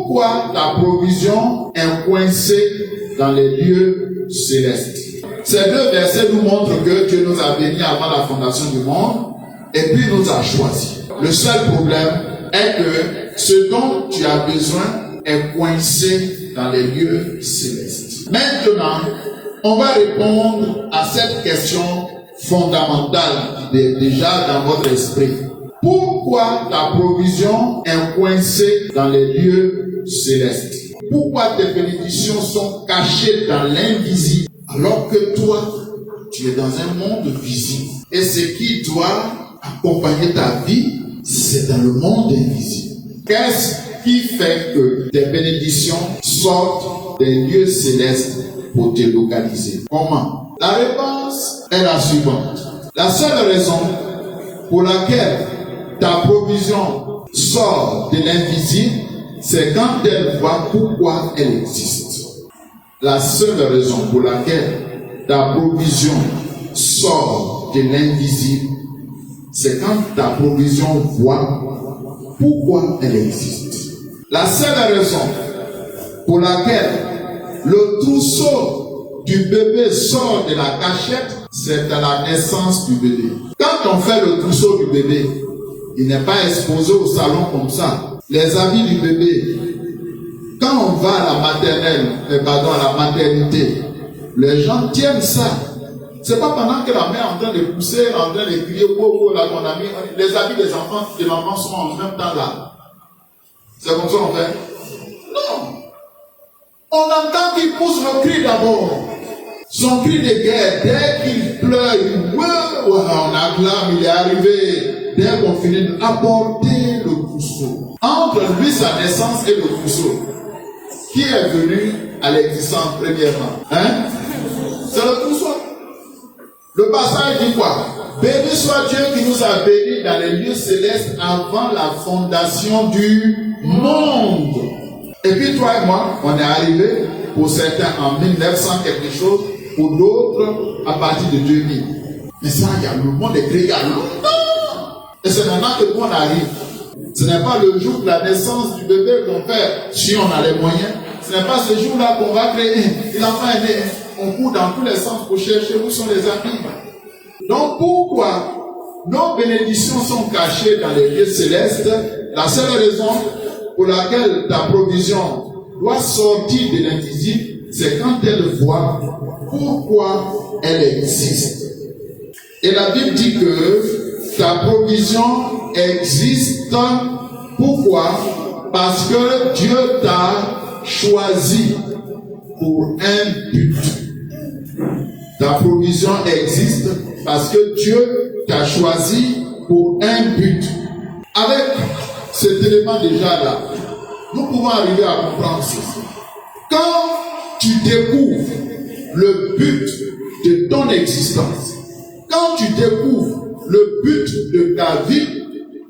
Pourquoi ta provision est coincée dans les lieux célestes? Ces deux versets nous montrent que Dieu nous a bénis avant la fondation du monde et puis nous a choisis. Le seul problème est que ce dont tu as besoin est coincé dans les lieux célestes. Maintenant, on va répondre à cette question fondamentale qui est déjà dans votre esprit. Pourquoi ta provision est coincée dans les lieux célestes? Pourquoi tes bénédictions sont cachées dans l'invisible alors que toi, tu es dans un monde visible? Et ce qui doit accompagner ta vie, c'est dans le monde invisible. Qu'est-ce qui fait que tes bénédictions sortent des lieux célestes pour te localiser? Comment? La réponse est la suivante. La seule raison pour laquelle ta provision sort de l'invisible, c'est quand elle voit pourquoi elle existe. La seule raison pour laquelle ta provision sort de l'invisible, c'est quand ta provision voit pourquoi elle existe. La seule raison pour laquelle le trousseau du bébé sort de la cachette, c'est à la naissance du bébé. Quand on fait le trousseau du bébé, il n'est pas exposé au salon comme ça. Les habits du bébé, quand on va à la maternelle, à la maternité, les gens tiennent ça. C'est pas pendant que la mère est en train de pousser, en train de crier, là qu'on a mis, les habits des enfants sont en même temps là. C'est comme ça qu'on fait? Non. On entend qu'il pousse le cri d'abord. Son cri de guerre, dès qu'il pleure, on acclame, il est arrivé. Dès qu'on finit d'apporter le trousseau. Entre lui, sa naissance et le trousseau, qui est venu à l'existence premièrement? C'est le trousseau. Le passage dit quoi? Béni soit Dieu qui nous a bénis dans les lieux célestes avant la fondation du monde. Et puis toi et moi, on est arrivés, pour certains en 1900 quelque chose, pour d'autres à partir de 2000. Mais ça, le monde est créé il y a longtemps. Et c'est maintenant que nous on arrive. Ce n'est pas le jour de la naissance du bébé qu'on fait, si on a les moyens. Ce n'est pas ce jour-là qu'on va créer. L'enfant est né. On court dans tous les sens pour chercher où sont les amis. Donc pourquoi nos bénédictions sont cachées dans les lieux célestes? La seule raison pour laquelle ta provision doit sortir de l'invisible, c'est quand elle voit pourquoi elle existe. Et la Bible dit que ta provision existe. Pourquoi? Parce que Dieu t'a choisi pour un but. Ta provision existe parce que Dieu t'a choisi pour un but. Avec cet élément déjà là, nous pouvons arriver à comprendre ceci. Quand tu découvres le but de ton existence, quand tu découvres le but de ta vie,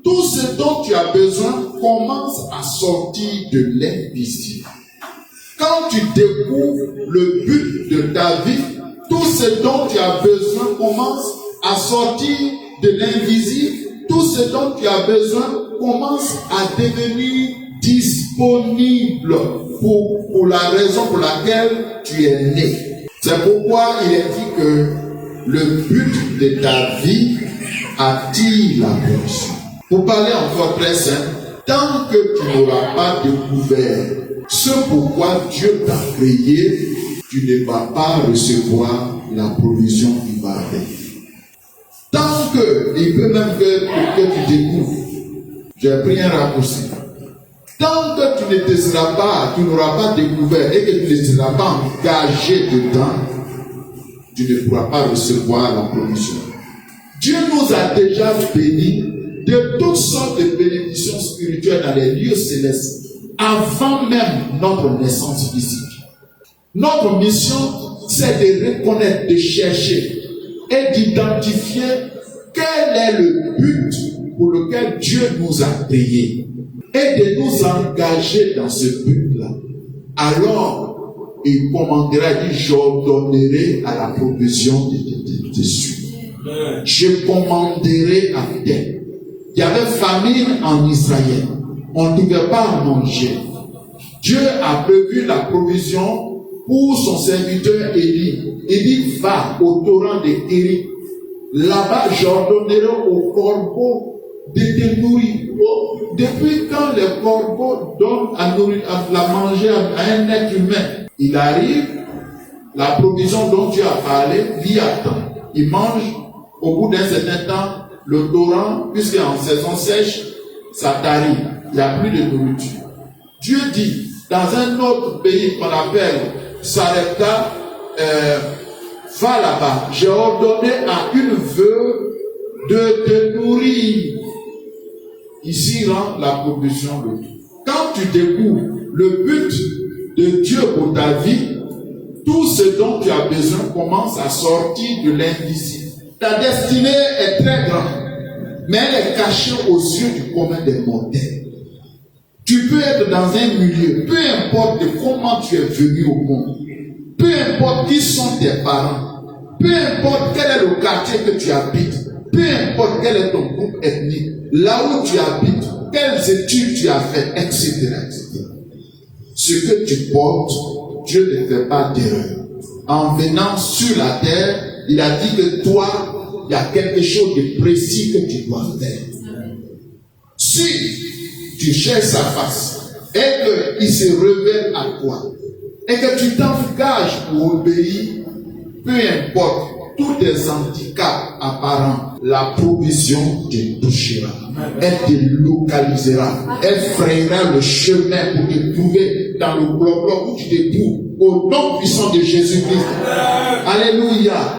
tout ce dont tu as besoin commence à sortir de l'invisible. Quand tu découvres le but de ta vie, tout ce dont tu as besoin commence à sortir de l'invisible. Tout ce dont tu as besoin commence à devenir disponible pour la raison pour laquelle tu es né. C'est pourquoi il est dit que le but de ta vie attire l'attention. Pour parler encore très simple, tant que tu n'auras pas découvert ce pourquoi Dieu t'a créé, tu ne vas pas recevoir la provision qui va avec. Tant que, il peut même que tu découvres, j'ai pris un raccourci. Tant que tu n'auras pas découvert et que tu ne seras pas engagé dedans, tu ne pourras pas recevoir la provision. Dieu nous a déjà bénis de toutes sortes de bénédictions spirituelles dans les lieux célestes, avant même notre naissance physique. Notre mission, c'est de reconnaître, de chercher et d'identifier quel est le but pour lequel Dieu nous a créés et de nous engager dans ce but-là. Alors, il commandera, il dit, j'ordonnerai à la provision de suite. Je commanderai à terre. Il y avait famine en Israël. On ne pouvait pas manger. Dieu a prévu la provision pour son serviteur Élie. Il dit, va au torrent de Kérit. Là-bas, j'ordonnerai aux corbeaux de te nourrir. Depuis quand les corbeaux donnent à la manger à un être humain? Il arrive, la provision dont Dieu a parlé, l'y attend. Il mange, au bout d'un certain temps, le torrent, puisqu'en saison sèche, ça tarit. Il n'y a plus de nourriture. Dieu dit, dans un autre pays qu'on appelle Sarepta, va là-bas. J'ai ordonné à une veuve de te nourrir. Ici rend la provision le tout. Quand tu découvres le but de Dieu pour ta vie, tout ce dont tu as besoin commence à sortir de l'invisible. Ta destinée est très grande, mais elle est cachée aux yeux du commun des mortels. Tu peux être dans un milieu, peu importe comment tu es venu au monde, peu importe qui sont tes parents, peu importe quel est le quartier que tu habites, peu importe quel est ton groupe ethnique, là où tu habites, quelles études tu as fait, etc. Ce que tu portes, Dieu ne fait pas d'erreur. En venant sur la terre, il a dit que toi, il y a quelque chose de précis que tu dois faire. Si tu cherches sa face et qu'il se révèle à toi et que tu t'engages pour obéir, peu importe tous tes handicaps apparents, la provision te touchera. Elle te localisera. Elle frayera le chemin pour te trouver dans le bloc où tu te trouves. Au nom puissant de Jésus-Christ. Alléluia.